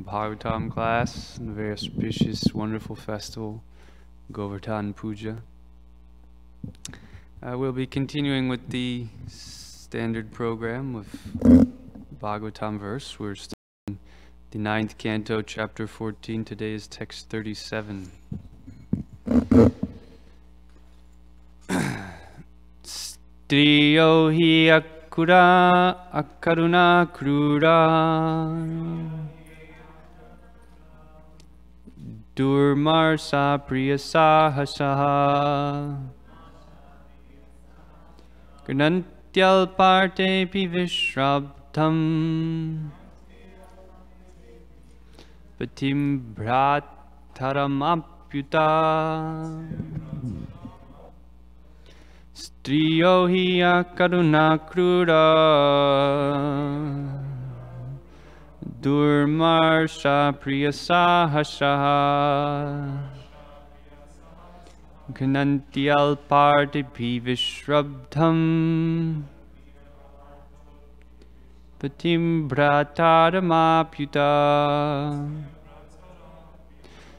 Bhagavatam class, the very auspicious, wonderful festival, Govardhan Puja. We'll be continuing with the standard program of Bhagavatam verse. We're still in the 9th canto, chapter 14. Today is text 37. Striyo hi akaruna krura Durmarsa priyasahasaha Gnantyal parte pivishrabdham Patim bhrataramapyuta Striyo hi akaruna krura Durmarsha priyasahashaha Gnantyal partipi vishrabdham Patim bhrataramapyuta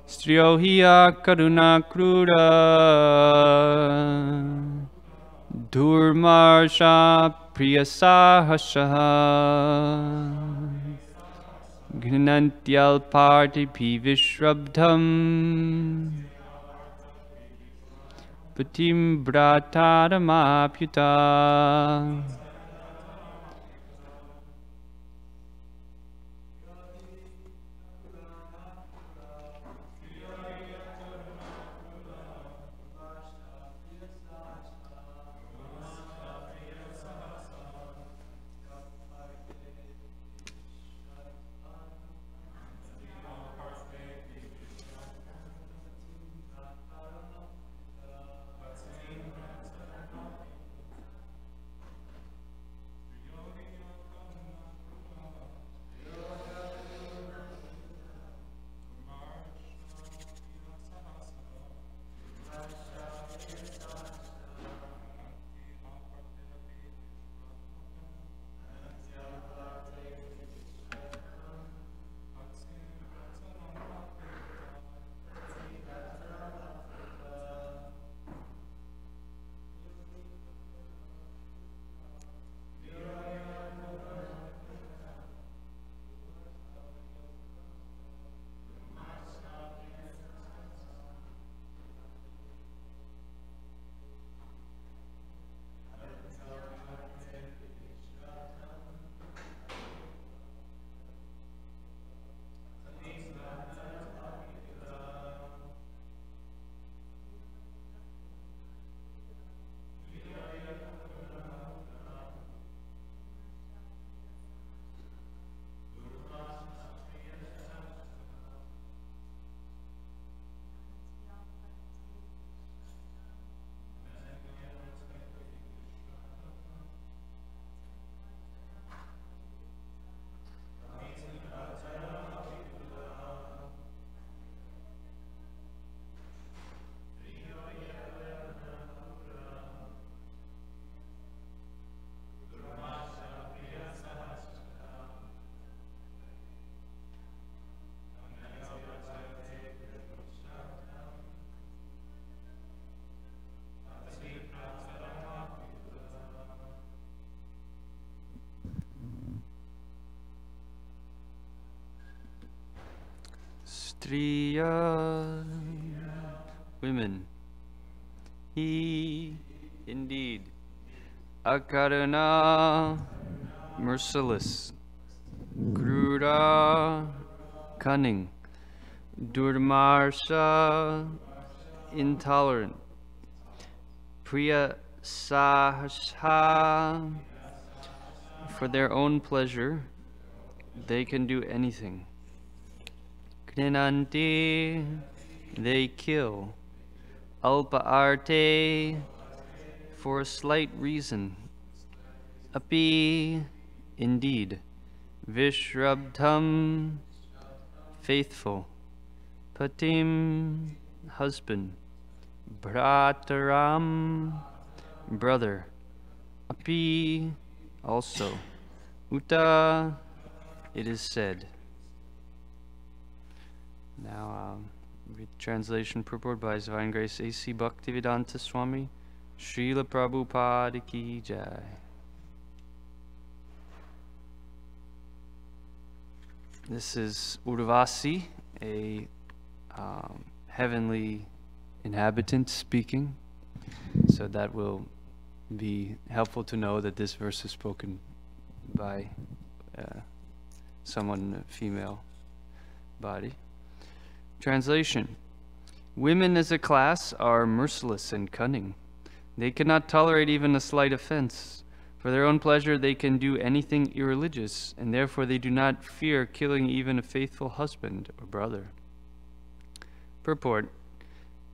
Striyo hi karuna krura Durmarsha priyasahashaha Gnantyal partipi vishrabdham Patim bhrataramapyuta. Striya, women, he, indeed, Akaruna, merciless, Krura, cunning, Durmarsha, intolerant, Priya Sahasha, for their own pleasure, they can do anything. Gnanti, they kill. Alpa arte, for a slight reason. Api, indeed. Vishrabdham, faithful. Patim, husband. Bhrataram, brother. Api, also. Uta, it is said. Now, read the translation purport by His Divine Grace A.C. Bhaktivedanta Swami, Srila Prabhupada Ki Jai. This is Urvasi, a heavenly inhabitant speaking. So that will be helpful to know that this verse is spoken by someone, a female body. Translation. Women as a class are merciless and cunning. They cannot tolerate even a slight offense. For their own pleasure they can do anything irreligious, and therefore they do not fear killing even a faithful husband or brother. Purport.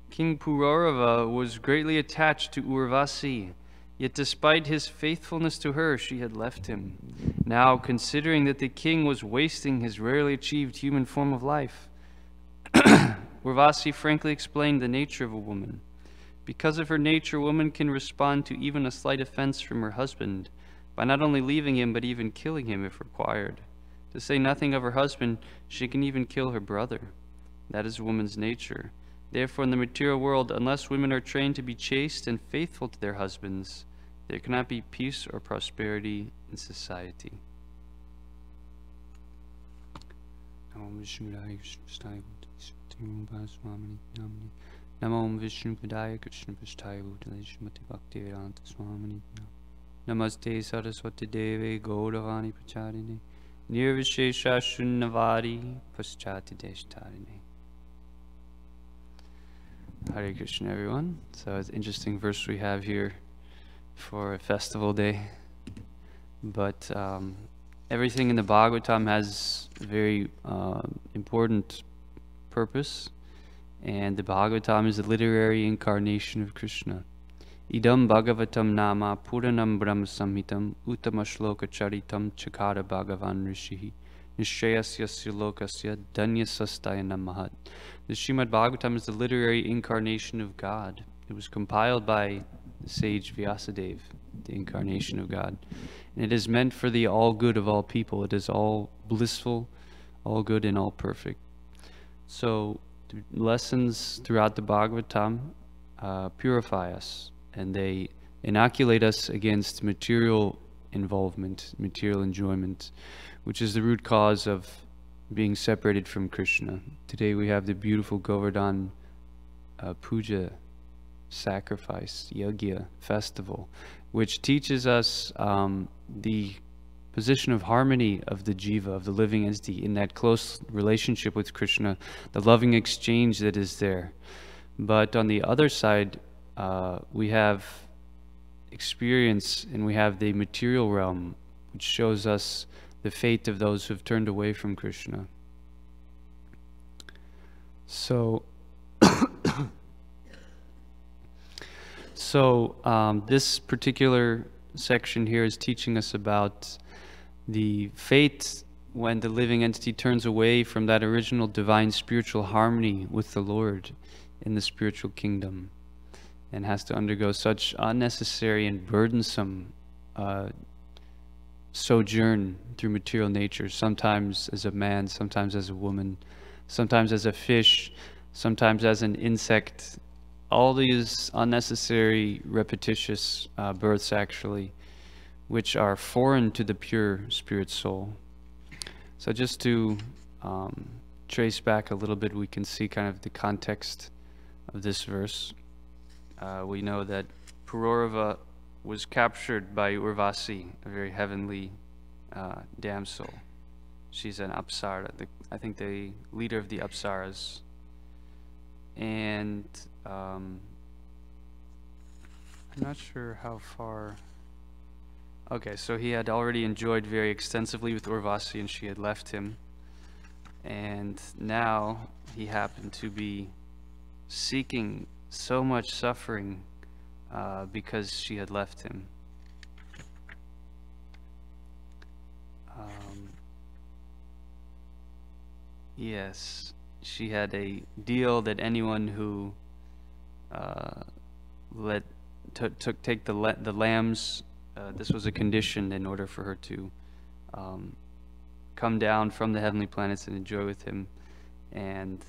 King Pururava was greatly attached to Urvasi, yet despite his faithfulness to her, she had left him. Now, considering that the king was wasting his rarely achieved human form of life, Urvasi frankly explained the nature of a woman. Because of her nature, a woman can respond to even a slight offense from her husband by not only leaving him, but even killing him if required. To say nothing of her husband, she can even kill her brother. That is a woman's nature. Therefore, in the material world, unless women are trained to be chaste and faithful to their husbands, there cannot be peace or prosperity in society. Namo Vishnu Padaya Krishna Prasthaya Bhutale Srimati Bhaktivedanta Swamini Namaste Saraswati Deve Gauravani Pacharine Nirvishesha Shunnavadi Paschati Deshtarine. Hare Krishna, everyone. So it's an interesting verse we have here for a festival day. But everything in the Bhagavatam has a very important purpose. And the Bhagavatam is a literary incarnation of Krishna. Idam Bhagavatam Nama Puranam Brahma Samhitam Uttama Shloka Charitam Chakara Bhagavan Rishihi Nishayasya Silokasya Danyasastaya Namahat. The Srimad Bhagavatam is the literary incarnation of God. It was compiled by the sage Vyasadeva, the incarnation of God. And it is meant for the all good of all people. It is all blissful, all good, and all perfect. So, the lessons throughout the Bhagavatam purify us, and they inoculate us against material involvement, material enjoyment, which is the root cause of being separated from Krishna. Today we have the beautiful Govardhan puja, sacrifice, yajna, festival, which teaches us the position of harmony of the jiva, of the living entity, in that close relationship with Krishna, the loving exchange that is there. But on the other side, we have experience, and we have the material realm, which shows us the fate of those who have turned away from Krishna. So, this particular section here is teaching us about the fate when the living entity turns away from that original divine spiritual harmony with the Lord in the spiritual kingdom, and has to undergo such unnecessary and burdensome sojourn through material nature, sometimes as a man, sometimes as a woman, sometimes as a fish, sometimes as an insect. All these unnecessary, repetitious births, actually, which are foreign to the pure spirit soul. So just to trace back a little bit, we can see kind of the context of this verse. We know that Pururava was captured by Urvasi, a very heavenly damsel. She's an Apsara, I think the leader of the Apsaras. And I'm not sure how far. Okay, so he had already enjoyed very extensively with Urvasi, and she had left him. And now he happened to be seeking so much suffering because she had left him. Yes, she had a deal that anyone who take the lambs, this was a condition in order for her to come down from the heavenly planets and enjoy with him. And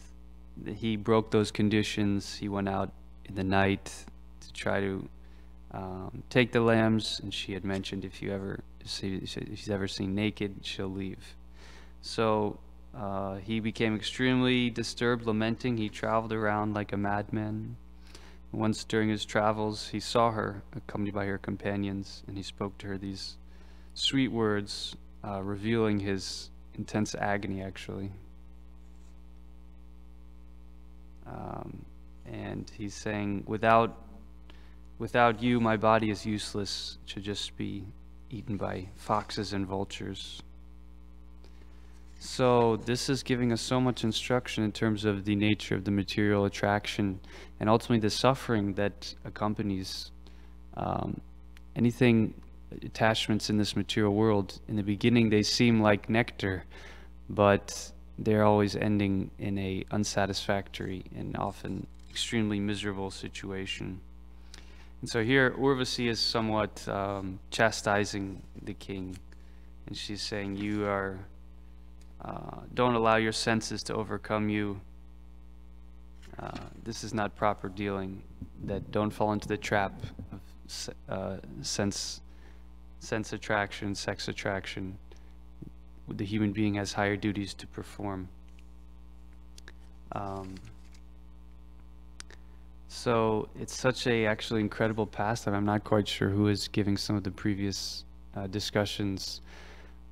he broke those conditions. He went out in the night to try to take the lambs, and she had mentioned if she's ever seen naked, she'll leave. So he became extremely disturbed, lamenting. He traveled around like a madman. Once during his travels, he saw her accompanied by her companions, and he spoke to her these sweet words, revealing his intense agony, actually. And he's saying, without you, my body is useless. It should just be eaten by foxes and vultures. So this is giving us so much instruction in terms of the nature of the material attraction and ultimately the suffering that accompanies anything, attachments in this material world. In the beginning, they seem like nectar, but they're always ending in a unsatisfactory and often extremely miserable situation. And so here, Urvasi is somewhat chastising the king, and she's saying, you are, don't allow your senses to overcome you. This is not proper dealing. That don't fall into the trap of sense attraction, sex attraction. The human being has higher duties to perform. So it's such a actually incredible pastime. I'm not quite sure who is giving some of the previous discussions,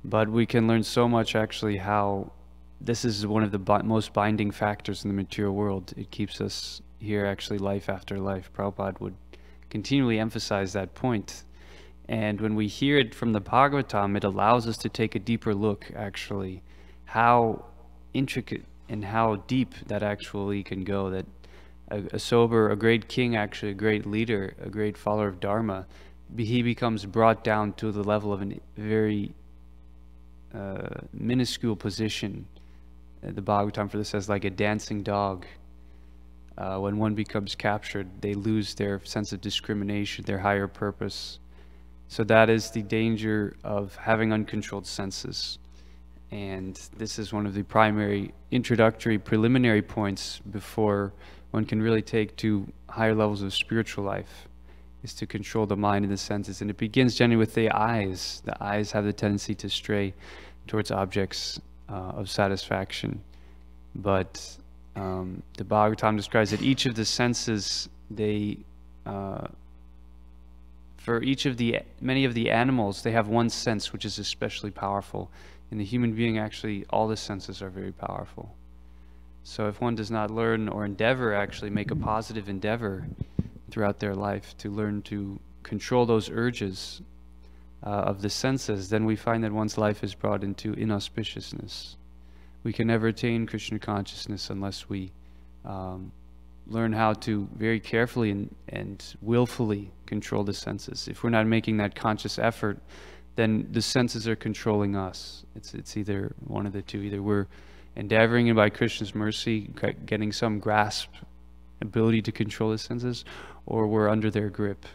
but we can learn so much actually how this is one of the most binding factors in the material world. It keeps us here actually life after life. Prabhupada would continually emphasize that point. And when we hear it from the Bhagavatam, it allows us to take a deeper look, actually, how intricate and how deep that actually can go, that a great king, actually a great leader, a great follower of Dharma, he becomes brought down to the level of a very minuscule position. The Bhagavatam for this says, like a dancing dog. When one becomes captured, they lose their sense of discrimination, their higher purpose. So that is the danger of having uncontrolled senses. And this is one of the primary introductory preliminary points before one can really take to higher levels of spiritual life, is to control the mind and the senses. And it begins generally with the eyes. The eyes have the tendency to stray towards objects of satisfaction. But the Bhagavatam describes that each of the senses, for many of the animals, they have one sense which is especially powerful. In the human being, actually, all the senses are very powerful. So if one does not learn or endeavor, actually make a positive endeavor throughout their life to learn to control those urges of the senses, then we find that one's life is brought into inauspiciousness. We can never attain Krishna consciousness unless we learn how to very carefully and willfully control the senses. If we're not making that conscious effort, then the senses are controlling us. It's either one of the two. Either we're endeavoring, and by Krishna's mercy, getting some grasp, ability to control the senses, or we're under their grip.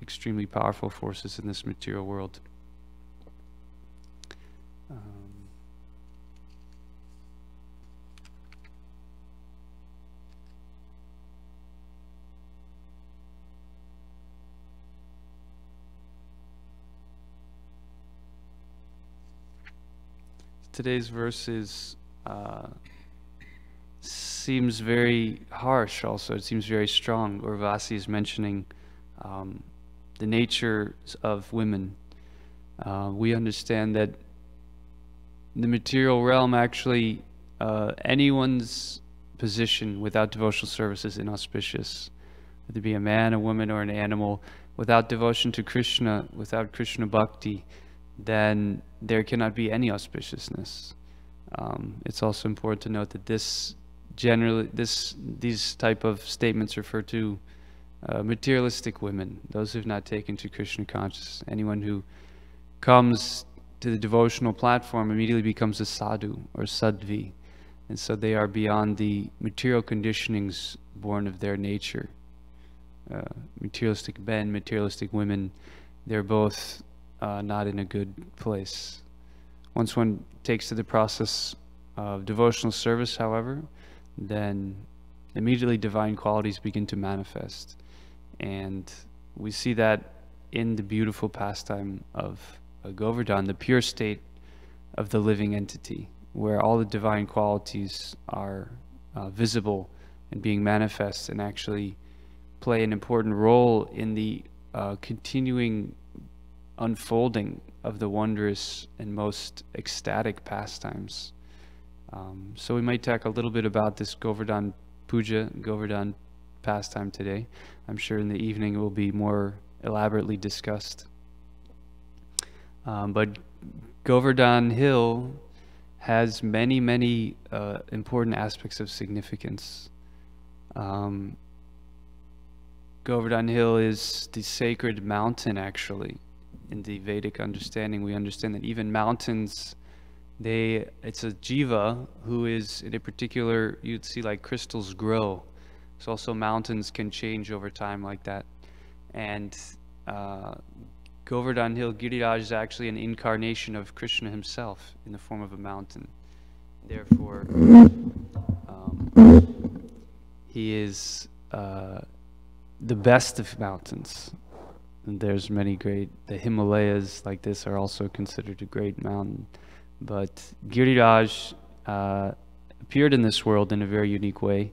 Extremely powerful forces in this material world. Today's verse seems very harsh also. It seems very strong. Urvasi is mentioning the nature of women. We understand that in the material realm, actually, anyone's position without devotional service is inauspicious. Whether it be a man, a woman, or an animal, without devotion to Krishna, without Krishna bhakti, then there cannot be any auspiciousness. It's also important to note that these type of statements refer to materialistic women, those who have not taken to Krishna consciousness. Anyone who comes to the devotional platform immediately becomes a sadhu or sadhvi, and so they are beyond the material conditionings born of their nature. Materialistic men, materialistic women, they're both not in a good place. Once one takes to the process of devotional service, however, then immediately divine qualities begin to manifest. And we see that in the beautiful pastime of Govardhan, the pure state of the living entity, where all the divine qualities are visible and being manifest, and actually play an important role in the continuing unfolding of the wondrous and most ecstatic pastimes. So we might talk a little bit about this Govardhan Puja, Govardhan pastime today. I'm sure in the evening it will be more elaborately discussed. But Govardhan Hill has many, many important aspects of significance. Govardhan Hill is the sacred mountain, actually. In the Vedic understanding, we understand that even mountains, it's a jiva who is in a particular, you'd see like crystals grow. So also mountains can change over time like that. And Govardhan Hill, Giriraj, is actually an incarnation of Krishna himself in the form of a mountain. Therefore, he is the best of mountains. And there's many great, the Himalayas like this are also considered a great mountain. But Giriraj appeared in this world in a very unique way,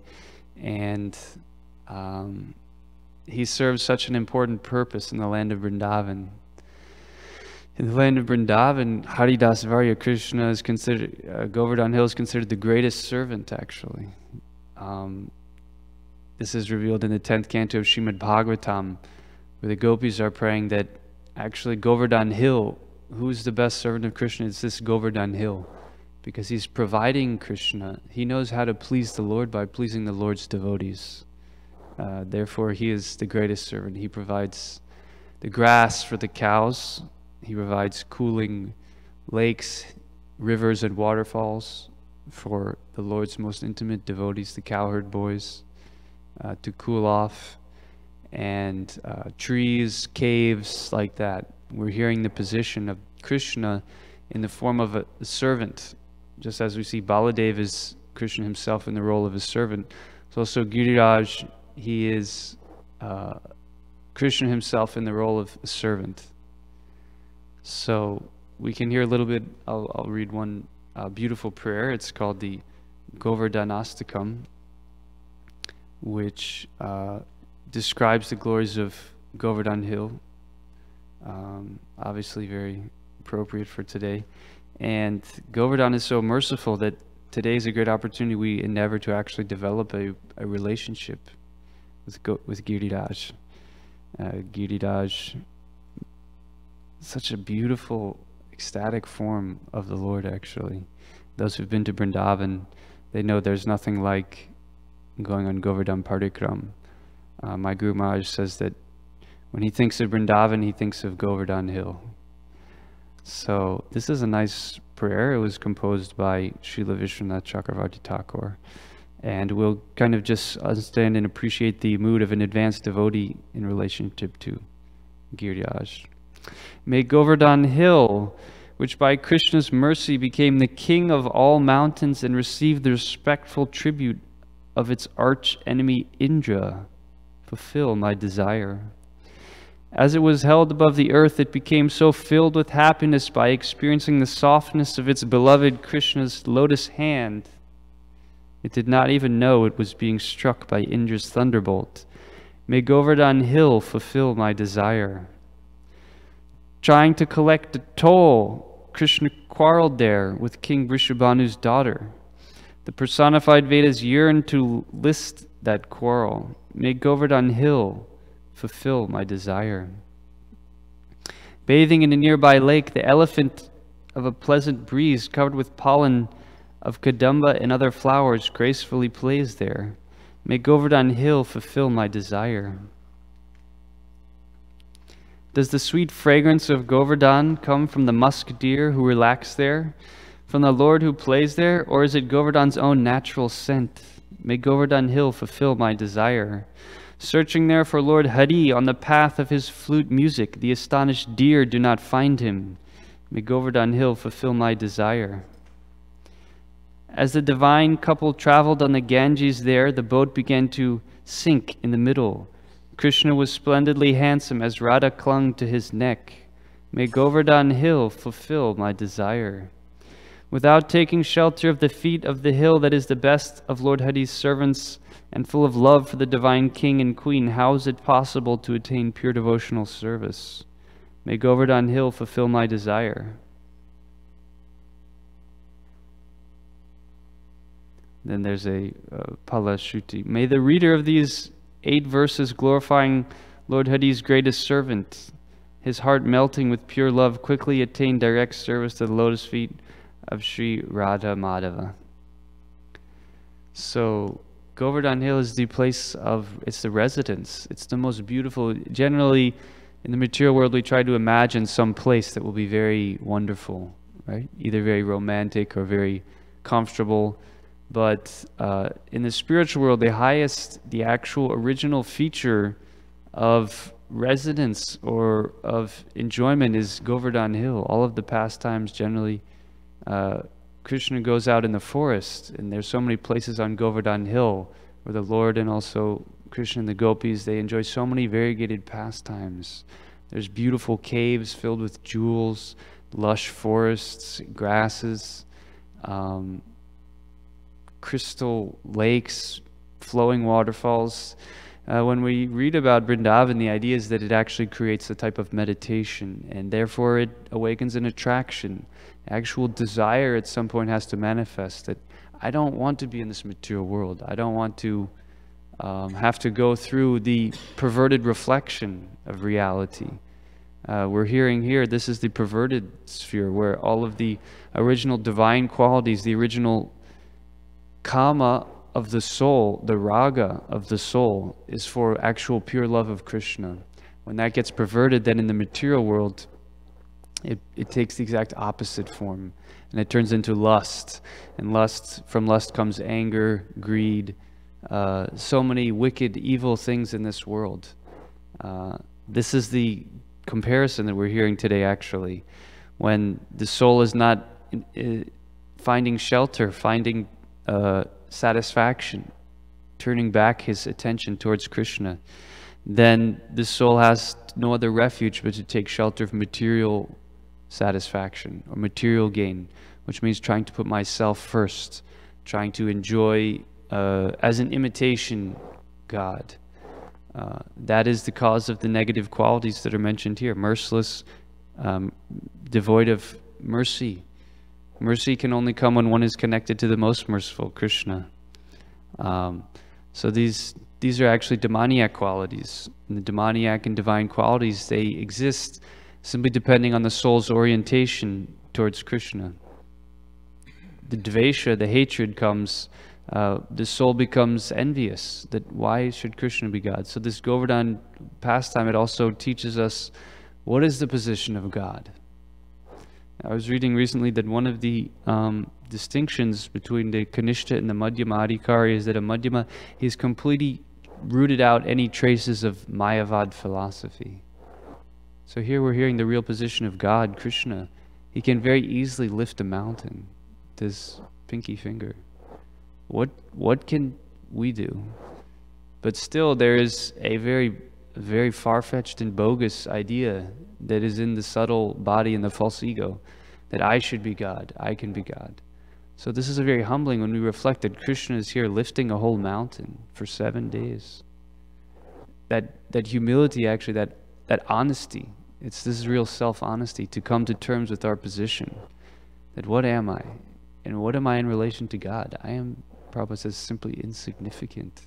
and he serves such an important purpose in the land of Vrindavan. In the land of Vrindavan, Haridas Varya Krishna is considered, Govardhan Hill is considered the greatest servant, actually. This is revealed in the 10th canto of Srimad Bhagavatam, where the gopis are praying that actually Govardhan Hill, who's the best servant of Krishna? It's this Govardhan Hill, because he's providing Krishna. He knows how to please the Lord by pleasing the Lord's devotees. Therefore, he is the greatest servant. He provides the grass for the cows. He provides cooling lakes, rivers, and waterfalls for the Lord's most intimate devotees, the cowherd boys, to cool off, and trees, caves, like that. We're hearing the position of Krishna in the form of a servant, just as we see Baladev as Krishna himself in the role of a servant. So also Giriraj, he is Krishna himself in the role of a servant. So we can hear a little bit, I'll read one beautiful prayer. It's called the Govardhanastakam, which describes the glories of Govardhan Hill. Obviously very appropriate for today. And Govardhan is so merciful that today is a great opportunity. We endeavor to actually develop a relationship with Giriraj. Giriraj, such a beautiful, ecstatic form of the Lord, actually. Those who've been to Vrindavan, they know there's nothing like going on Govardhan Parikram. My Guru Maharaj says that when he thinks of Vrindavan, he thinks of Govardhan Hill. So this is a nice prayer. It was composed by Srila Vishwanath Chakravarti Thakur. And we'll kind of just understand and appreciate the mood of an advanced devotee in relationship to Giriraj. May Govardhan Hill, which by Krishna's mercy became the king of all mountains and received the respectful tribute of its arch enemy Indra, fulfill my desire. As it was held above the earth, it became so filled with happiness by experiencing the softness of its beloved Krishna's lotus hand. It did not even know it was being struck by Indra's thunderbolt. May Govardhan Hill fulfill my desire. Trying to collect a toll, Krishna quarreled there with King Vrishabhanu's daughter. The personified Vedas yearn to list that quarrel. May Govardhan Hill fulfill my desire. Bathing in a nearby lake, the elephant of a pleasant breeze covered with pollen of kadamba and other flowers gracefully plays there. May Govardhan Hill fulfill my desire. Does the sweet fragrance of Govardhan come from the musk deer who relax there, from the Lord who plays there, or is it Govardhan's own natural scent? May Govardhan Hill fulfill my desire. Searching there for Lord Hari on the path of his flute music, the astonished deer do not find him. May Govardhan Hill fulfill my desire. As the divine couple traveled on the Ganges there, the boat began to sink in the middle. Krishna was splendidly handsome as Radha clung to his neck. May Govardhan hill fulfill my desire. Without taking shelter of the feet of the hill that is the best of Lord Hari's servants and full of love for the divine king and queen, how is it possible to attain pure devotional service? May Govardhan hill fulfill my desire. Then there's a Palashruti. May the reader of these 8 verses glorifying Lord Hari's greatest servant, his heart melting with pure love, quickly attain direct service to the lotus feet of Sri Radha Madhava. So Govardhan Hill is the place of, it's the residence. It's the most beautiful. Generally, in the material world, we try to imagine some place that will be very wonderful, right? Either very romantic or very comfortable. But in the spiritual world, the actual original feature of residence or of enjoyment is Govardhan Hill. All of the pastimes generally, Krishna goes out in the forest, and there's so many places on Govardhan Hill where the Lord and also Krishna and the gopis, they enjoy so many variegated pastimes. There's beautiful caves filled with jewels, lush forests, grasses, crystal lakes, flowing waterfalls. When we read about Vrindavan, the idea is that it actually creates a type of meditation, and therefore it awakens an attraction. Actual desire at some point has to manifest that I don't want to be in this material world. I don't want to have to go through the perverted reflection of reality. We're hearing here, this is the perverted sphere where all of the original divine qualities, the original kama of the soul, the raga of the soul, is for actual pure love of Krishna. When that gets perverted, then in the material world, it takes the exact opposite form, and it turns into lust. And from lust comes anger, greed, so many wicked, evil things in this world. This is the comparison that we're hearing today, actually. When the soul is not finding shelter, finding satisfaction, turning back his attention towards Krishna, then the soul has no other refuge but to take shelter of material satisfaction or material gain, which means trying to put myself first, trying to enjoy as an imitation God. That is the cause of the negative qualities that are mentioned here. Merciless, devoid of mercy. Mercy can only come when one is connected to the most merciful, Krishna. So these are actually demoniac qualities. And the demoniac and divine qualities, they exist simply depending on the soul's orientation towards Krishna. The dvesha, the hatred comes, the soul becomes envious, that why should Krishna be God? So this Govardhan pastime, it also teaches us what is the position of God. I was reading recently that one of the distinctions between the Kanishta and the Madhyama Adhikari is that a Madhyama, he's completely rooted out any traces of Mayavad philosophy. So here we're hearing the real position of God, Krishna. He can very easily lift a mountain with his pinky finger. What can we do? But still there is a very far-fetched and bogus idea that is in the subtle body and the false ego, that I should be God, I can be God. So this is a very humbling when we reflect that Krishna is here lifting a whole mountain for 7 days. That humility, actually, that honesty, this is real self-honesty, to come to terms with our position. That what am I? And what am I in relation to God? I am, Prabhupada says, simply insignificant.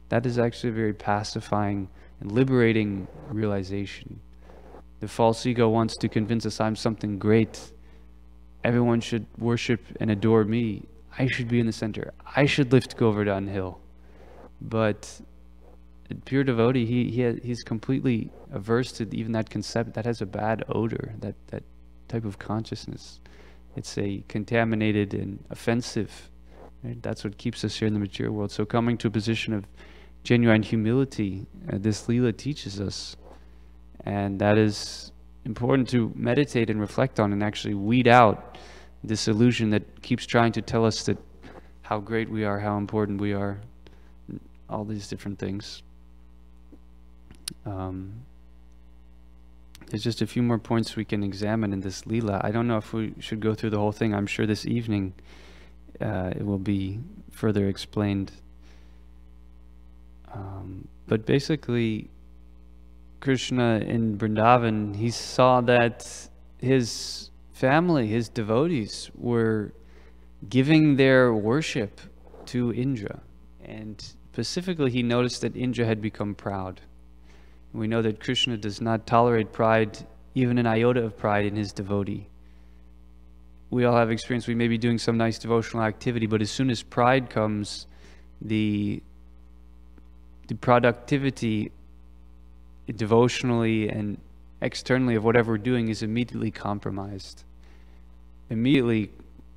That is actually a very pacifying and liberating realization. The false ego wants to convince us I'm something great. Everyone should worship and adore me. I should be in the center. I should lift Govardhan Hill. But a pure devotee, he's completely averse to even that concept. That has a bad odor, that type of consciousness. It's a contaminated and offensive. Right? That's what keeps us here in the material world. So coming to a position of genuine humility, this Leela teaches us. And that is important to meditate and reflect on and actually weed out this illusion that keeps trying to tell us that how great we are, how important we are, all these different things. There's just a few more points we can examine in this Leela. I don't know if we should go through the whole thing. I'm sure this evening it will be further explained. But basically, Krishna in Vrindavan, he saw that his family, his devotees, were giving their worship to Indra. And specifically, he noticed that Indra had become proud. We know that Krishna does not tolerate pride, even an iota of pride in his devotee. We all have experience. We may be doing some nice devotional activity, but as soon as pride comes, the productivity devotionally and externally of whatever we're doing is immediately compromised. Immediately,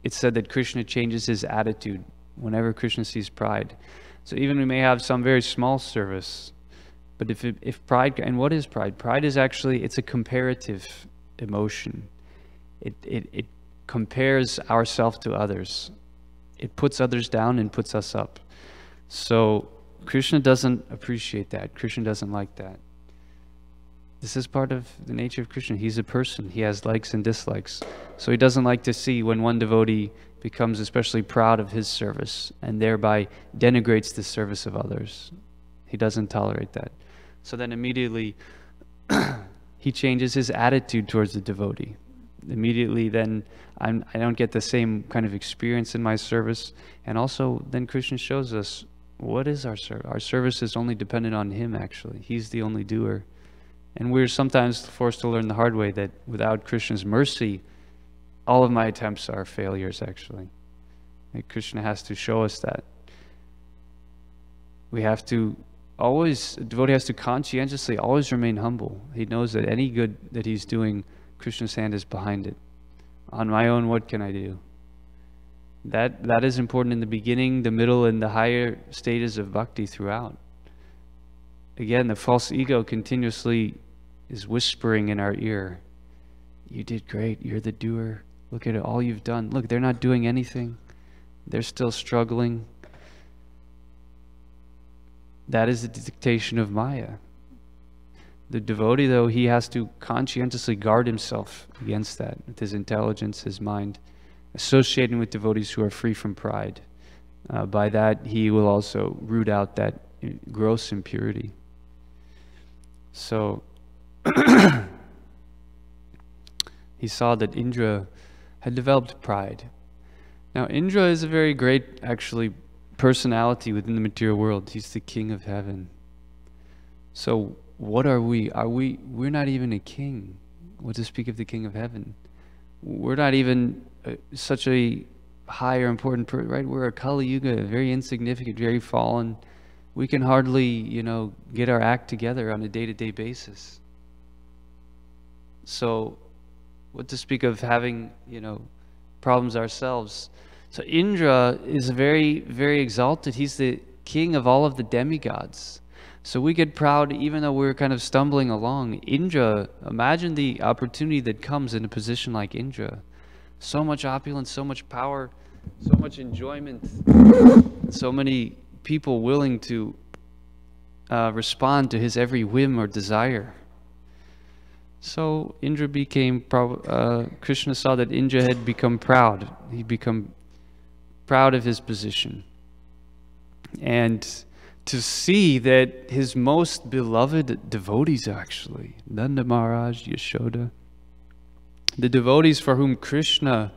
it's said that Krishna changes his attitude whenever Krishna sees pride. So even we may have some very small service, but if pride, and what is pride? Pride is actually, it's a comparative emotion. It compares ourselves to others. It puts others down and puts us up. So Krishna doesn't appreciate that. Krishna doesn't like that. This is part of the nature of Krishna. He's a person. He has likes and dislikes. So he doesn't like to see when one devotee becomes especially proud of his service and thereby denigrates the service of others. He doesn't tolerate that. So then immediately he changes his attitude towards the devotee. Immediately then I don't get the same kind of experience in my service. And also then Krishna shows us, what is our service? Our service is only dependent on him, actually. He's the only doer. And we're sometimes forced to learn the hard way that without Krishna's mercy, all of my attempts are failures, actually. And Krishna has to show us that. We have to always, a devotee has to conscientiously always remain humble. He knows that any good that he's doing, Krishna's hand is behind it. On my own, what can I do? That is important in the beginning, the middle, and the higher stages of bhakti throughout. Again, the false ego continuously is whispering in our ear, you did great, you're the doer, look at it, all you've done. Look, they're not doing anything. They're still struggling. That is the dictation of Maya. The devotee, though, he has to conscientiously guard himself against that with his intelligence, his mind, associating with devotees who are free from pride. By that, he will also root out that gross impurity. So, he saw that Indra had developed pride. Now, Indra is a very great, actually, personality within the material world. He's the king of heaven. So, what are we? We're not even a king. What to speak of the king of heaven? We're not even such a high or important right? We're a Kali Yuga, very insignificant, very fallen. We can hardly, get our act together on a day-to-day basis. So, what to speak of having, problems ourselves? So Indra is very, very exalted. He's the king of all of the demigods. So we get proud even though we're kind of stumbling along. Indra, imagine the opportunity that comes in a position like Indra. So much opulence, so much power, so much enjoyment, so many people willing to respond to his every whim or desire. So Indra became, Krishna saw that Indra had become proud. He'd become proud of his position. And to see that his most beloved devotees, actually, Nanda Maharaj, Yashoda, the devotees for whom Krishna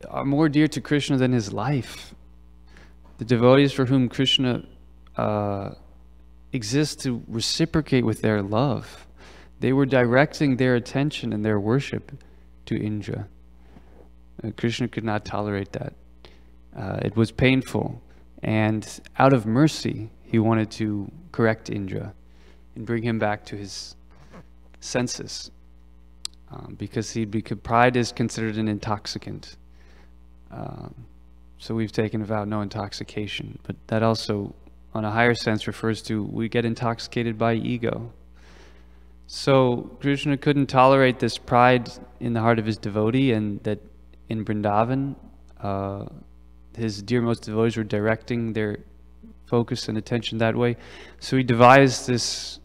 are more dear to Krishna than his life, the devotees for whom Krishna exists to reciprocate with their love, they were directing their attention and their worship to Indra. Krishna could not tolerate that. It was painful. And out of mercy, he wanted to correct Indra and bring him back to his senses. Because pride is considered an intoxicant. So we've taken a vow, no intoxication. But that also, on a higher sense, refers to we get intoxicated by ego. So Krishna couldn't tolerate this pride in the heart of his devotee, and that in Vrindavan, his dearmost devotees were directing their focus and attention that way. So he devised this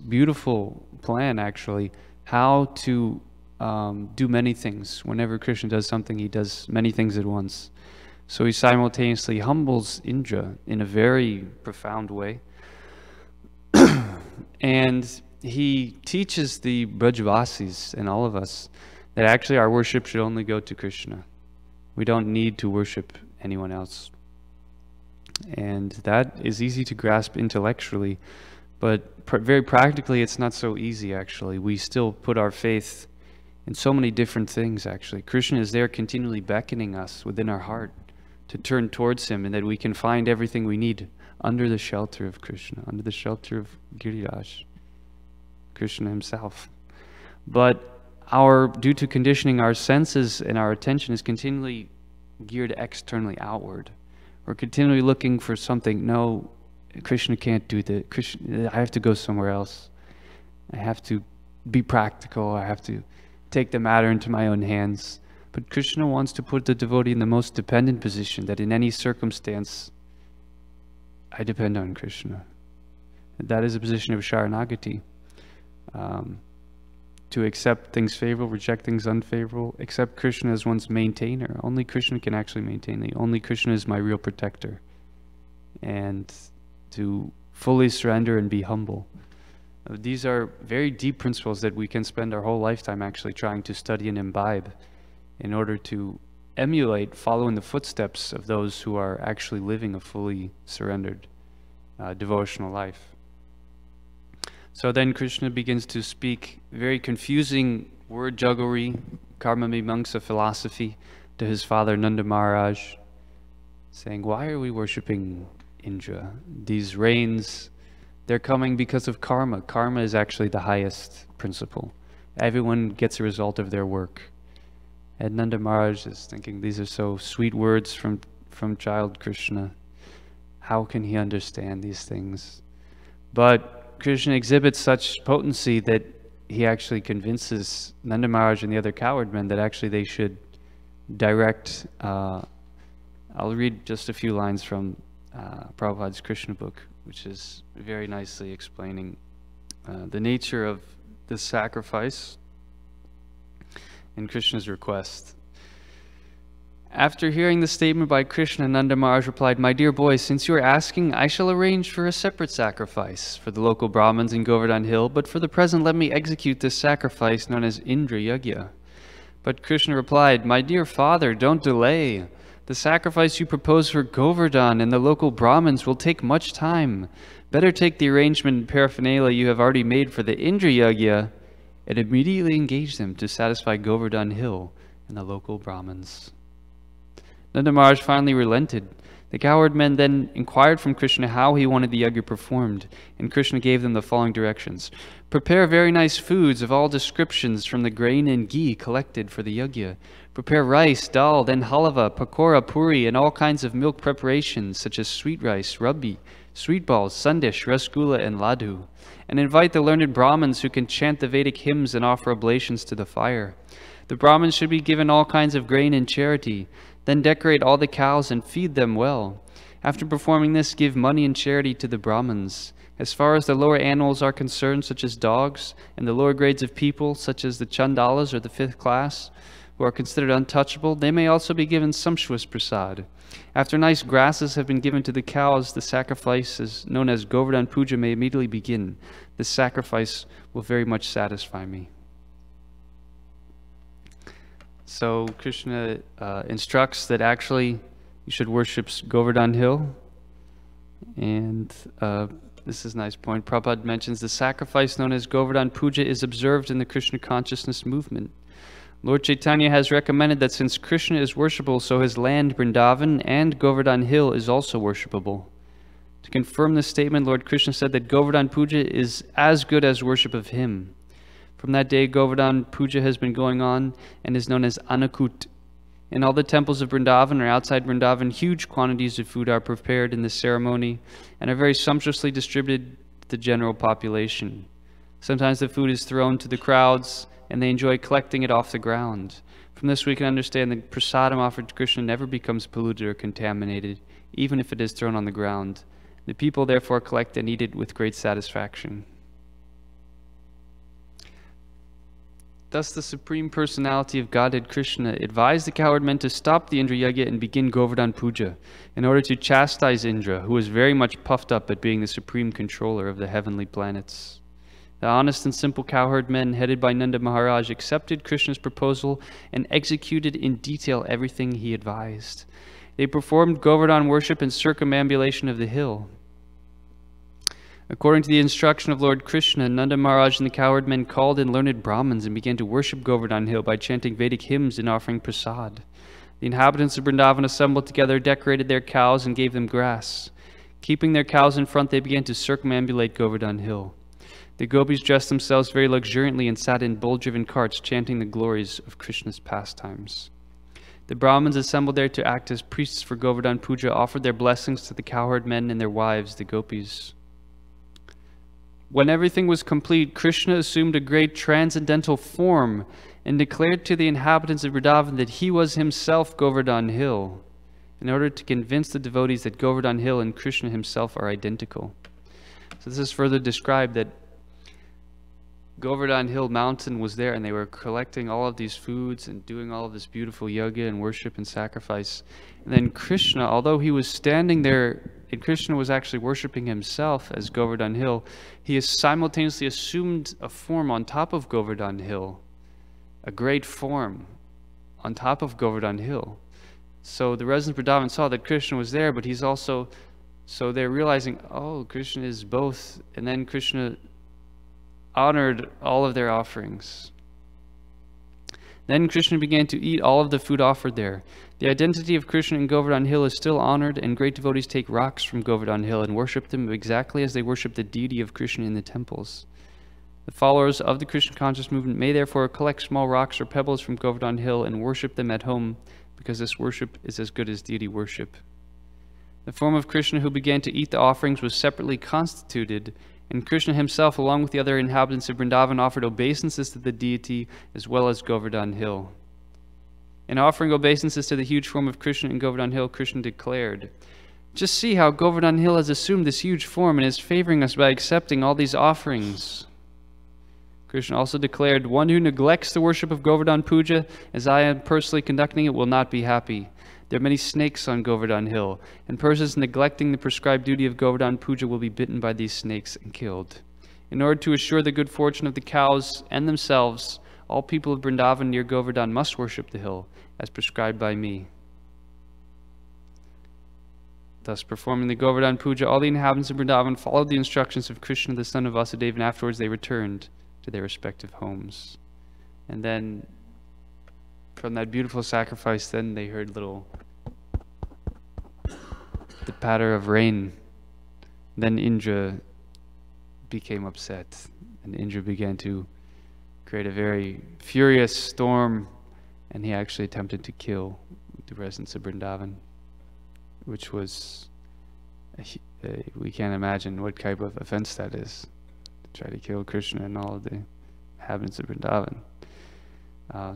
beautiful plan, actually, how to do many things. Whenever Krishna does something, he does many things at once. So he simultaneously humbles Indra in a very profound way. And he teaches the Brajvasis and all of us that actually our worship should only go to Krishna. We don't need to worship anyone else. And that is easy to grasp intellectually, but very practically it's not so easy, actually. We still put our faith in so many different things, actually. Krishna is there continually beckoning us within our heart to turn towards him, and that we can find everything we need under the shelter of Krishna, under the shelter of Giriraj, Krishna himself. But due to conditioning, our senses and our attention is continually geared externally outward. We're continually looking for something. No, Krishna can't do that. Krishna, I have to go somewhere else. I have to be practical. I have to take the matter into my own hands. But Krishna wants to put the devotee in the most dependent position, that in any circumstance, I depend on Krishna. That is a position of Sharanagati. To accept things favorable, reject things unfavorable, accept Krishna as one's maintainer. Only Krishna can actually maintain me. Only Krishna is my real protector. And to fully surrender and be humble. These are very deep principles that we can spend our whole lifetime actually trying to study and imbibe in order to emulate, follow in the footsteps of those who are actually living a fully surrendered devotional life. So then Krishna begins to speak very confusing word jugglery, karma mimamsa philosophy to his father Nanda Maharaj, saying, why are we worshipping Indra? These rains, they're coming because of karma. Karma is actually the highest principle. Everyone gets a result of their work. And Nanda Maharaj is thinking, these are so sweet words from child Krishna. How can he understand these things? But Krishna exhibits such potency that he actually convinces Nanda Maharaj and the other coward men that actually they should direct. I'll read just a few lines from Prabhupada's Krishna book, which is very nicely explaining the nature of this sacrifice and Krishna's request. After hearing the statement by Krishna, Nanda Maharaj replied, my dear boy, since you are asking, I shall arrange for a separate sacrifice for the local Brahmins in Govardhan Hill, but for the present let me execute this sacrifice known as Indra Yagya. But Krishna replied, my dear father, don't delay. The sacrifice you propose for Govardhan and the local Brahmins will take much time. Better take the arrangement and paraphernalia you have already made for the Indra Yagya and immediately engage them to satisfy Govardhan Hill and the local Brahmins. Nanda Maharaj finally relented. The coward men then inquired from Krishna how he wanted the yagya performed, and Krishna gave them the following directions. Prepare very nice foods of all descriptions from the grain and ghee collected for the yagya. Prepare rice, dal, then halava, pakora, puri, and all kinds of milk preparations such as sweet rice, rabbi, sweet balls, sandesh, rasgulla, and laddu. And invite the learned Brahmins who can chant the Vedic hymns and offer oblations to the fire. The Brahmins should be given all kinds of grain in charity. Then decorate all the cows and feed them well. After performing this, give money and charity to the Brahmins. As far as the lower animals are concerned, such as dogs, and the lower grades of people, such as the Chandalas or the 5th class, who are considered untouchable, they may also be given sumptuous prasad. After nice grasses have been given to the cows, the sacrifice known as Govardhan Puja may immediately begin. This sacrifice will very much satisfy me. So Krishna instructs that actually you should worship Govardhan Hill. And this is a nice point. Prabhupada mentions the sacrifice known as Govardhan Puja is observed in the Krishna consciousness movement. Lord Chaitanya has recommended that since Krishna is worshipable, so his land, Vrindavan, and Govardhan Hill is also worshipable. To confirm this statement, Lord Krishna said that Govardhan Puja is as good as worship of him. From that day, Govardhan Puja has been going on and is known as Anakut. In all the temples of Vrindavan or outside Vrindavan, huge quantities of food are prepared in this ceremony and are very sumptuously distributed to the general population. Sometimes the food is thrown to the crowds and they enjoy collecting it off the ground. From this we can understand that prasadam offered to Krishna never becomes polluted or contaminated, even if it is thrown on the ground. The people therefore collect and eat it with great satisfaction. Thus the Supreme Personality of Godhead Krishna advised the cowherd men to stop the Indra Yagya and begin Govardhan Puja in order to chastise Indra, who was very much puffed up at being the supreme controller of the heavenly planets. The honest and simple cowherd men, headed by Nanda Maharaj, accepted Krishna's proposal and executed in detail everything he advised. They performed Govardhan worship and circumambulation of the hill. According to the instruction of Lord Krishna, Nanda Maharaj and the cowherd men called in learned Brahmins and began to worship Govardhan hill by chanting Vedic hymns and offering prasad. The inhabitants of Vrindavan assembled together, decorated their cows, and gave them grass. Keeping their cows in front, they began to circumambulate Govardhan hill. The gopis dressed themselves very luxuriantly and sat in bull-driven carts, chanting the glories of Krishna's pastimes. The Brahmins assembled there to act as priests for Govardhan Puja offered their blessings to the cowherd men and their wives, the gopis. When everything was complete, Krishna assumed a great transcendental form and declared to the inhabitants of Vrindavan that he was himself Govardhan hill, in order to convince the devotees that Govardhan hill and Krishna himself are identical. So this is further described that Govardhan hill mountain was there, and they were collecting all of these foods and doing all of this beautiful yoga and worship and sacrifice. And then Krishna, although he was standing there, and Krishna was actually worshiping himself as Govardhan hill, he has simultaneously assumed a form on top of Govardhan hill, a great form on top of Govardhan hill. So the residents of Vrindavan saw that Krishna was there, but he's also, so they're realizing, oh, Krishna is both. And then Krishna honored all of their offerings. Then Krishna began to eat all of the food offered there. The identity of Krishna in Govardhan hill is still honored, and great devotees take rocks from Govardhan hill and worship them exactly as they worship the deity of Krishna in the temples. The followers of the Krishna conscious movement may therefore collect small rocks or pebbles from Govardhan hill and worship them at home, because this worship is as good as deity worship. The form of Krishna who began to eat the offerings was separately constituted, and Krishna himself, along with the other inhabitants of Vrindavan, offered obeisances to the deity as well as Govardhan hill. In offering obeisances to the huge form of Krishna in Govardhan hill, Krishna declared, "Just see how Govardhan hill has assumed this huge form and is favoring us by accepting all these offerings." Krishna also declared, "One who neglects the worship of Govardhan Puja, as I am personally conducting it, will not be happy. There are many snakes on Govardhan hill, and persons neglecting the prescribed duty of Govardhan Puja will be bitten by these snakes and killed. In order to assure the good fortune of the cows and themselves, all people of Vrindavan near Govardhan must worship the hill, as prescribed by me." Thus, performing the Govardhan Puja, all the inhabitants of Vrindavan followed the instructions of Krishna, the son of Vasudeva, and afterwards they returned to their respective homes. And then, from that beautiful sacrifice, then they heard the patter of rain. Then Indra became upset, and Indra began to create a very furious storm, and he actually attempted to kill the residents of Vrindavan, which was, we can't imagine what type of offense that is, to try to kill Krishna and all of the inhabitants of Vrindavan.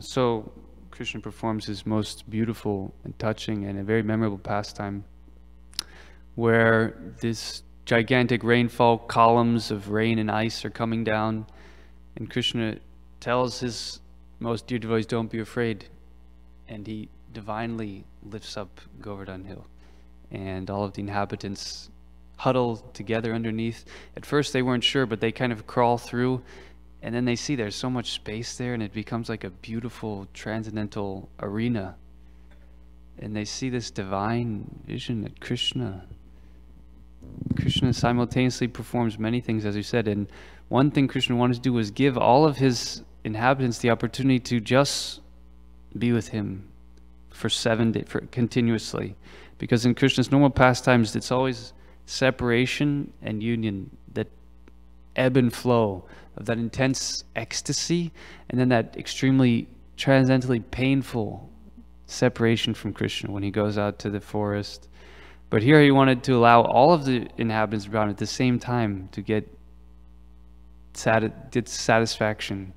So Krishna performs his most beautiful and touching and a very memorable pastime, where this gigantic rainfall, columns of rain and ice are coming down, and Krishna tells his most dear devotees, "Don't be afraid," and he divinely lifts up Govardhan hill, and all of the inhabitants huddle together underneath. At first they weren't sure, but they kind of crawl through, and then they see there's so much space there, and it becomes like a beautiful transcendental arena. And they see this divine vision that Krishna simultaneously performs many things, as you said. And one thing Krishna wanted to do was give all of his inhabitants the opportunity to just be with him for 7 days, continuously. Because in Krishna's normal pastimes, it's always separation and union, that ebb and flow of that intense ecstasy, and then that extremely transcendentally painful separation from Krishna when he goes out to the forest. But here he wanted to allow all of the inhabitants around at the same time to get satisfaction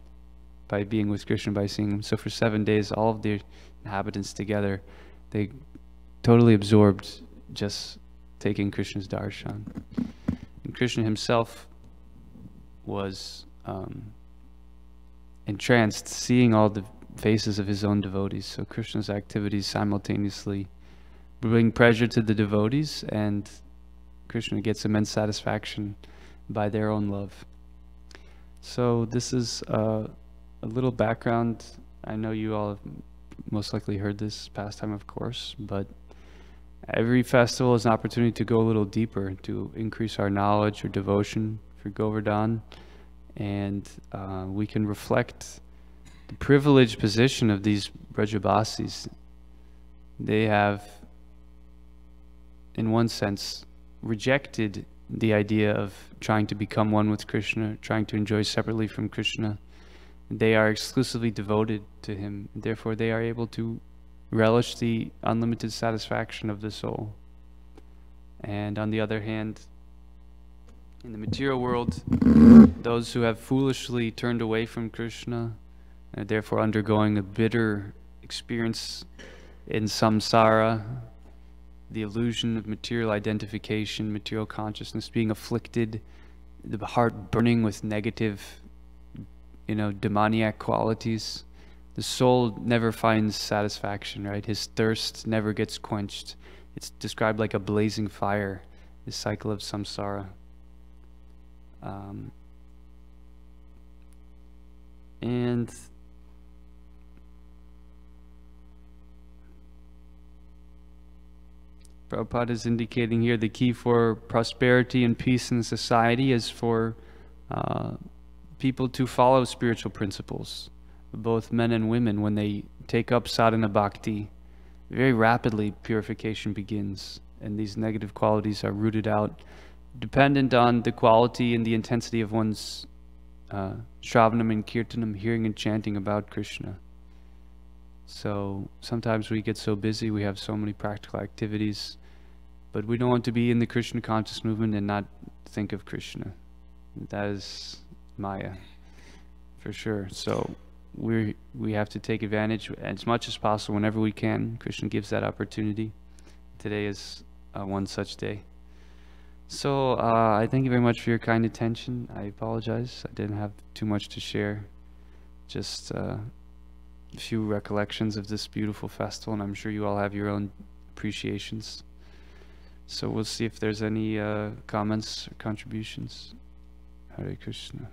by being with Krishna, by seeing him. So for 7 days, all of the inhabitants together, they totally absorbed just taking Krishna's darshan. And Krishna himself was entranced, seeing all the faces of his own devotees. So Krishna's activities simultaneously bring pleasure to the devotees, and Krishna gets immense satisfaction by their own love. So this is a little background. I know you all have most likely heard this pastime, of course, but every festival is an opportunity to go a little deeper, to increase our knowledge or devotion for Govardhan, and we can reflect the privileged position of these Brajabasis. They have, in one sense, rejected the idea of trying to become one with Krishna, trying to enjoy separately from Krishna. They are exclusively devoted to him. Therefore, they are able to relish the unlimited satisfaction of the soul. And on the other hand, in the material world, those who have foolishly turned away from Krishna are therefore undergoing a bitter experience in samsara, the illusion of material identification, material consciousness, being afflicted, the heart burning with negative, demoniac qualities. The soul never finds satisfaction, right? His thirst never gets quenched. It's described like a blazing fire, the cycle of samsara. And Prabhupada is indicating here the key for prosperity and peace in society is for people to follow spiritual principles, both men and women. When they take up sadhana bhakti, very rapidly purification begins, and these negative qualities are rooted out, dependent on the quality and the intensity of one's shravanam and kirtanam, hearing and chanting about Krishna. So sometimes we get so busy, we have so many practical activities, but we don't want to be in the Krishna conscious movement and not think of Krishna. That is Maya, for sure. So we have to take advantage as much as possible whenever we can. Krishna gives that opportunity. Today is one such day. So I thank you very much for your kind attention. I apologize, I didn't have too much to share. Just a few recollections of this beautiful festival, and I'm sure you all have your own appreciations. So we'll see if there's any comments or contributions. Hare Krishna.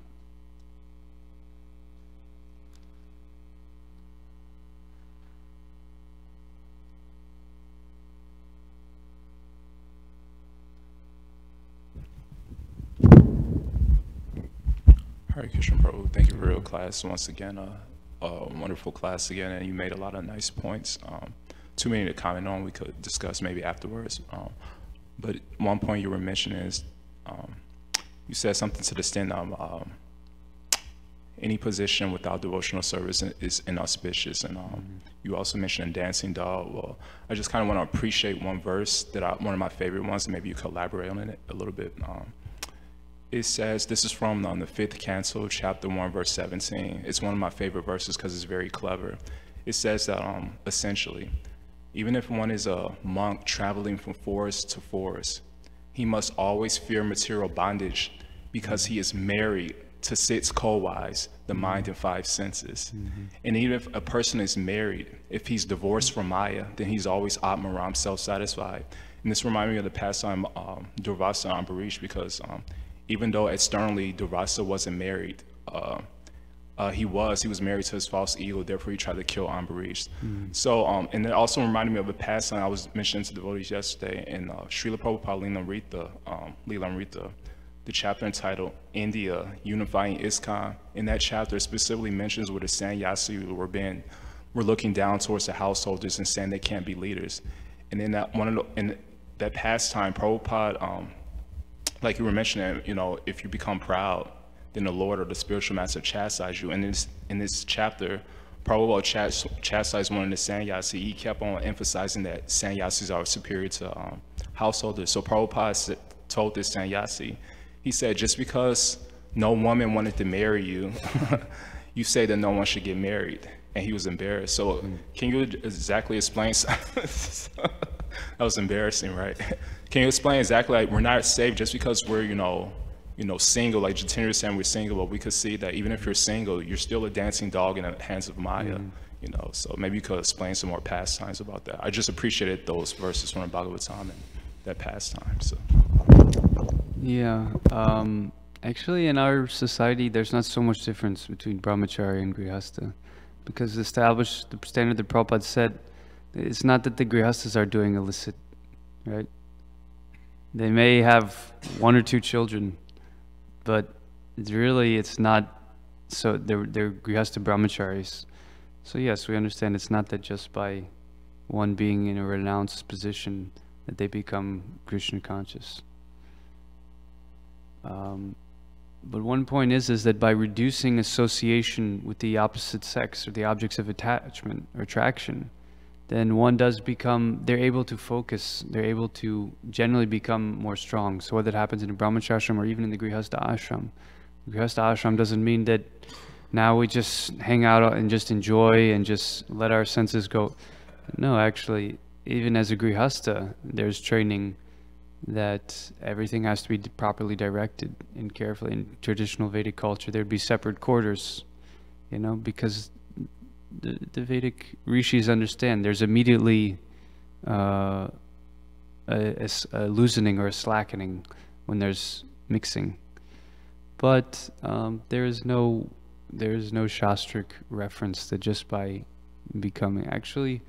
Hare Krishna, Prabhu. Thank you for your class once again. A wonderful class again, and you made a lot of nice points. Too many to comment on. We could discuss maybe afterwards. But one point you were mentioning is you said something to the extent of any position without devotional service is inauspicious. And you also mentioned a dancing doll. Well, I just kind of want to appreciate one verse that one of my favorite ones. Maybe you could elaborate on it a little bit. It says, this is from the 5th canto, chapter 1, verse 17. It's one of my favorite verses because it's very clever. It says that essentially, even if one is a monk traveling from forest to forest, he must always fear material bondage because he is married to 6 co-wives, the mind and 5 senses. And even if a person is married, if he's divorced from Maya, then he's always Atmaram, self-satisfied. And this reminds me of the pastime Urvasi and Ambarish, because even though externally Durvasa wasn't married, he was married to his false ego, therefore he tried to kill Ambarish. So, and it also reminded me of a pastime I was mentioning to devotees yesterday in Srila Prabhupada Leela Amrita, the chapter entitled India, Unifying ISKCON. In that chapter, it specifically mentions where the sannyasi were looking down towards the householders and saying they can't be leaders. And in that pastime, Prabhupada, like you were mentioning, if you become proud, then the Lord or the spiritual master chastise you. And in this chapter, Prabhupada chastised one of the sannyasi. He kept on emphasizing that sannyasis are superior to householders. So Prabhupada told this sannyasi, he said, just because no woman wanted to marry you, you say that no one should get married, and he was embarrassed. So can you exactly explain? That was embarrassing, right? Can you explain exactly, like, we're not saved just because we're, single, like Jatendra was saying we're single, but we could see that even if you're single, you're still a dancing dog in the hands of Maya, so maybe you could explain some more pastimes about that. I just appreciated those verses from the Bhagavatam and that pastime, so. Yeah, actually in our society, there's not so much difference between brahmachari and grihastha, because the standard that Prabhupada set, it's not that the grihasthas are doing illicit, right? They may have 1 or 2 children, but it's not, so they're grihastha brahmacharis. So yes, we understand it's not that just by one being in a renounced position that they become Krishna conscious. But one point is that by reducing association with the opposite sex or the objects of attachment or attraction, then one does become, they're able to focus, they're able to generally become more strong. So whether that happens in a brahmacharya ashram or even in the grihastha ashram. The grihastha ashram doesn't mean that now we just hang out and just enjoy and just let our senses go. No, actually, even as a grihastha, there's training that everything has to be properly directed and carefully. In traditional Vedic culture, there'd be separate quarters, because the Vedic rishis understand there's immediately a loosening or a slackening when there's mixing. But there is no shastric reference that just by becoming, actually,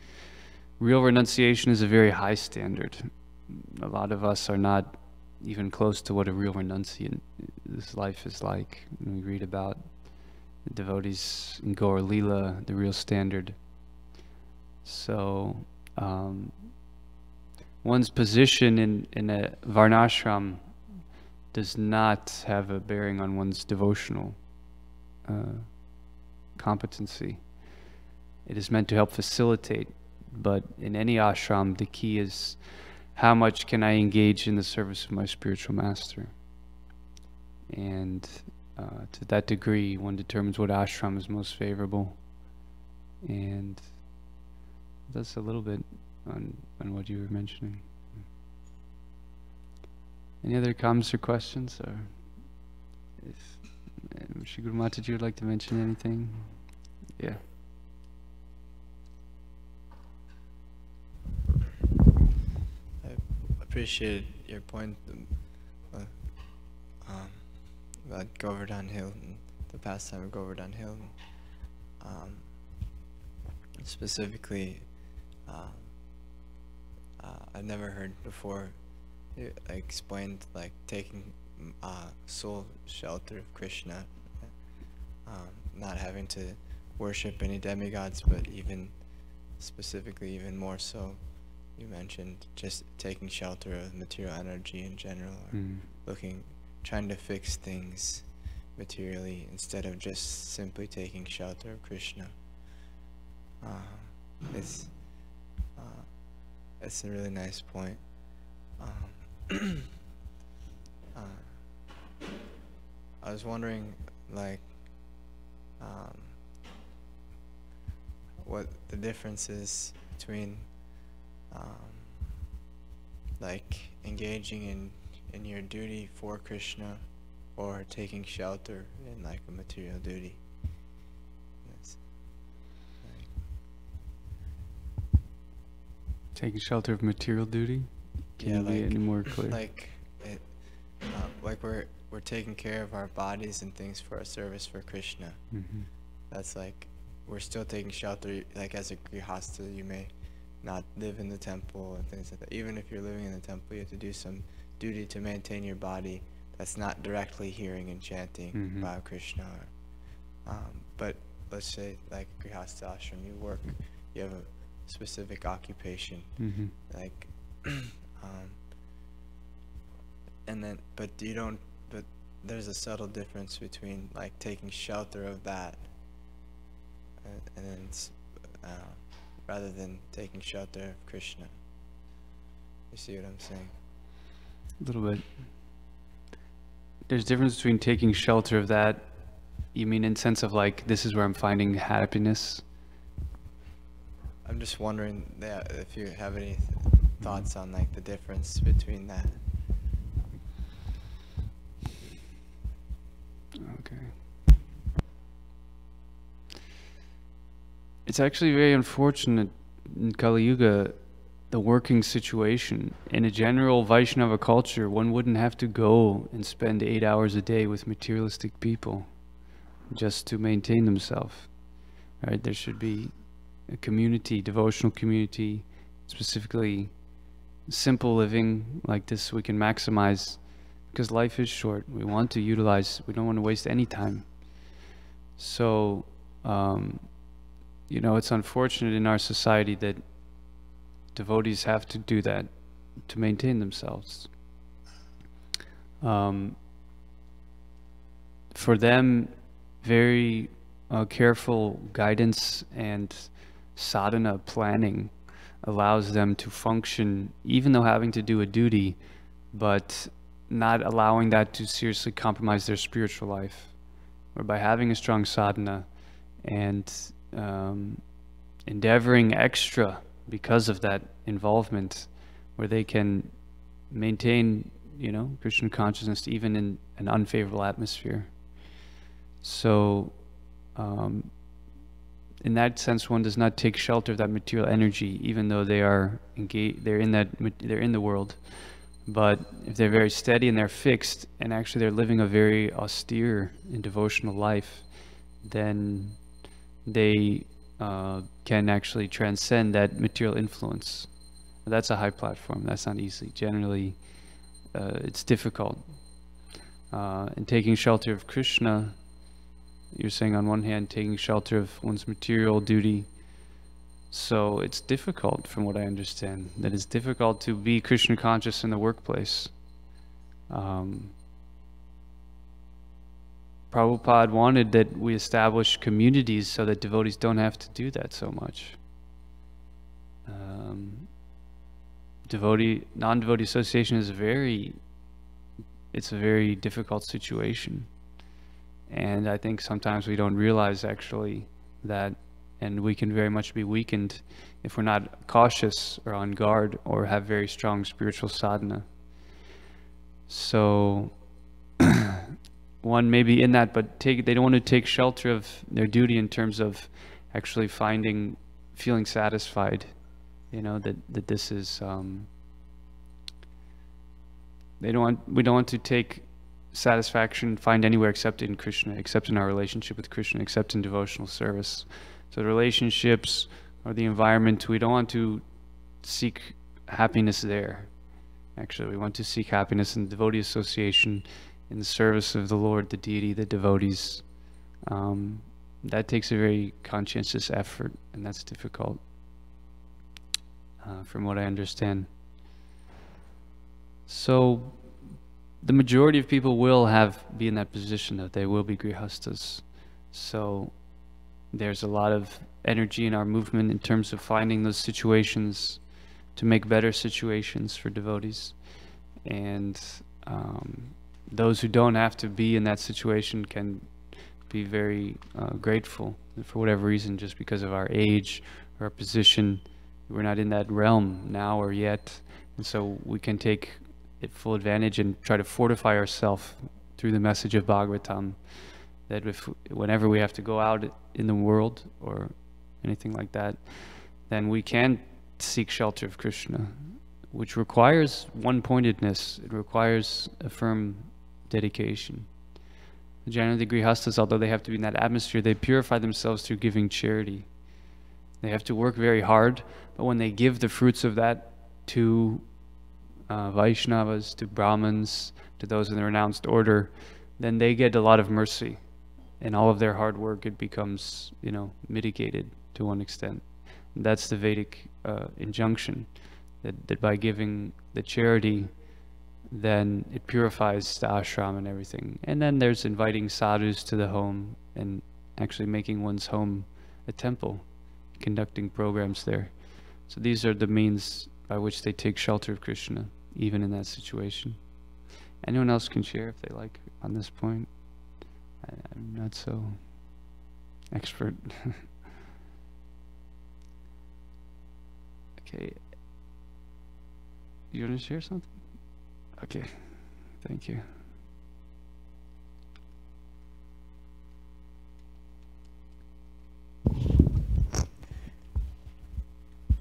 real renunciation is a very high standard. A lot of us are not even close to what a real renunciant this life is like. When we read about the devotees in Gaur Leela, the real standard. So one's position in a varnashram does not have a bearing on one's devotional competency. It is meant to help facilitate, but in any ashram, the key is how much can I engage in the service of my spiritual master? And to that degree, one determines what ashram is most favorable. And that's a little bit on what you were mentioning. Any other comments or questions? Or if Shri Guru Mataji would like to mention anything? Yeah. Appreciated your point about Govardhan Hill and the pastime of Govardhan Hill. Specifically, I've never heard before explained like taking soul shelter of Krishna, not having to worship any demigods, but even specifically, even more so. You mentioned just taking shelter of material energy in general, or trying to fix things materially instead of just simply taking shelter of Krishna. It's a really nice point. I was wondering, like, what the difference is between like engaging in your duty for Krishna or taking shelter in like a material duty. Taking shelter of material duty? Can you be any more clear? Like we're taking care of our bodies and things for our service for Krishna. That's like we're still taking shelter. Like as a grihastha, you may not live in the temple and things like that. Even if you're living in the temple, you have to do some duty to maintain your body that's not directly hearing and chanting about Krishna. But let's say like grihastha ashram, you have a specific occupation, like, and then, but there's a subtle difference between like taking shelter of that and then rather than taking shelter of Krishna. You see what I'm saying? A little bit. There's a difference between taking shelter of that You mean in sense of like, this is where I'm finding happiness? I'm just wondering if you have any thoughts on like the difference between that. Okay. It's actually very unfortunate in Kali Yuga, the working situation. In a general Vaishnava culture, one wouldn't have to go and spend 8 hours a day with materialistic people just to maintain themselves. Right? There should be a community, devotional community, specifically simple living like this we can maximize, because life is short. We want to utilize, we don't want to waste any time. So, you know, it's unfortunate in our society that devotees have to do that to maintain themselves. For them, very careful guidance and sadhana planning allows them to function, even though having to do a duty, but not allowing that to seriously compromise their spiritual life. Or by having a strong sadhana and endeavoring extra because of that involvement, where they can maintain, you know, Krishna consciousness even in an unfavorable atmosphere. So, in that sense, one does not take shelter of that material energy, even though they are engaged, they're in the world. But if they're very steady and they're fixed, and actually they're living a very austere and devotional life, then they can actually transcend that material influence. That's a high platform. That's not easy. Generally, it's difficult. And taking shelter of Krishna, you're saying on one hand, taking shelter of one's material duty. So it's difficult, from what I understand, that it's difficult to be Krishna conscious in the workplace. Prabhupada wanted that we establish communities so that devotees don't have to do that so much. Non-devotee association is a very difficult situation. And I think sometimes we don't realize actually that, and we can very much be weakened if we're not cautious or on guard or have very strong spiritual sadhana. So one may be in that, but they don't want to take shelter of their duty in terms of actually feeling satisfied, you know, that this is, we don't want to take satisfaction, find anywhere except in Krishna, except in our relationship with Krishna, except in devotional service. So the relationships or the environment, we don't want to seek happiness there. Actually, we want to seek happiness in devotee association, in the service of the Lord, the deity, the devotees. That takes a very conscientious effort, and that's difficult, from what I understand. So the majority of people will be in that position, that they will be grihastas. So there's a lot of energy in our movement in terms of finding those situations to make better situations for devotees. And those who don't have to be in that situation can be very grateful for whatever reason, just because of our age or our position. We're not in that realm now or yet. And so we can take full advantage and try to fortify ourselves through the message of Bhagavatam, that whenever we have to go out in the world or anything like that, then we can seek shelter of Krishna, which requires one-pointedness. It requires a firm dedication. Generally, the grihastas, although they have to be in that atmosphere, they purify themselves through giving charity. They have to work very hard, but when they give the fruits of that to Vaishnavas, to Brahmins, to those in the renounced order, then they get a lot of mercy. And all of their hard work, it becomes, you know, mitigated to one extent. And that's the Vedic injunction, that by giving the charity, then it purifies the ashram and everything. And then there's inviting sadhus to the home and actually making one's home a temple, conducting programs there. So these are the means by which they take shelter of Krishna, even in that situation. Anyone else can share if they like on this point? I'm not so expert. Okay. You want to share something? Okay. Thank you.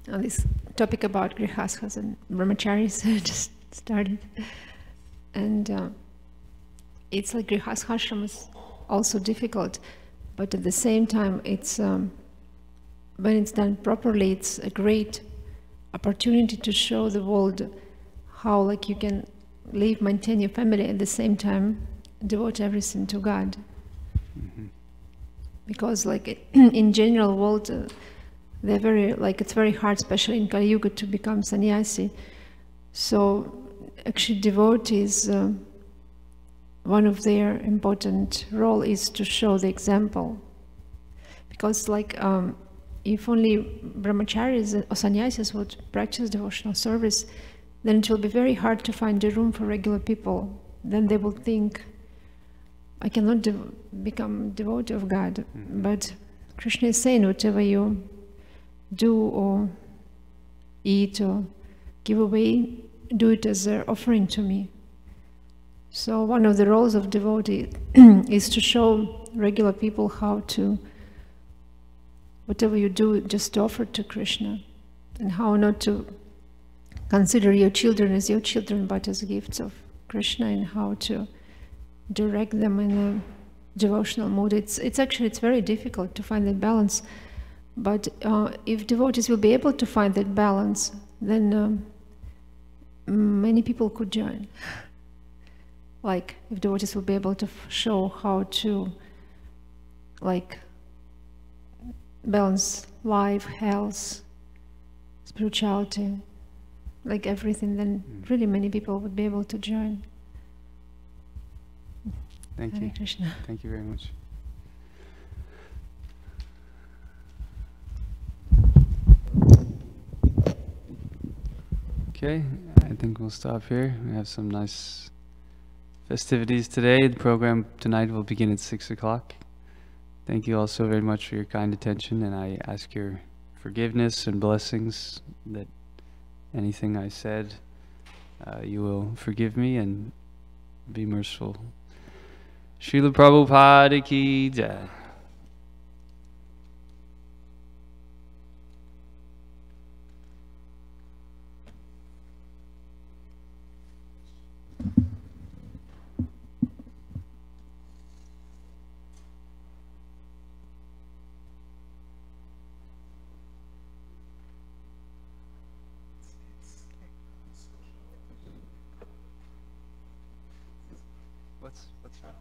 This topic about grihasthas and brahmacharis just started, and it's like grihasthashram is also difficult, but at the same time, it's when it's done properly, it's a great opportunity to show the world how like you can live, maintain your family, at the same time devote everything to God. Mm-hmm. Because like in general world, they're very, like it's very hard, especially in Kali Yuga, to become sannyasi. So actually devotees, one of their important role is to show the example. Because like if only brahmacharis or sannyasis would practice devotional service, then it will be very hard to find a room for regular people. Then they will think, I cannot become devotee of God. Mm-hmm. But Krishna is saying, whatever you do or eat or give away, do it as an offering to me. So one of the roles of devotee is to show regular people how to, whatever you do, just offer to Krishna, and how not to consider your children as your children, but as gifts of Krishna, and how to direct them in a devotional mood. It's actually very difficult to find that balance. But if devotees will be able to find that balance, then many people could join. Like, if devotees will be able to show how to, like, balance life, health, spirituality, like everything, then really many people would be able to join. Thank Hare you. Krishna. Thank you very much. Okay, I think we'll stop here. We have some nice festivities today. The program tonight will begin at 6 o'clock. Thank you all so very much for your kind attention, and I ask your forgiveness and blessings that anything I said, you will forgive me and be merciful. Srila Prabhupada ki jai. What's that?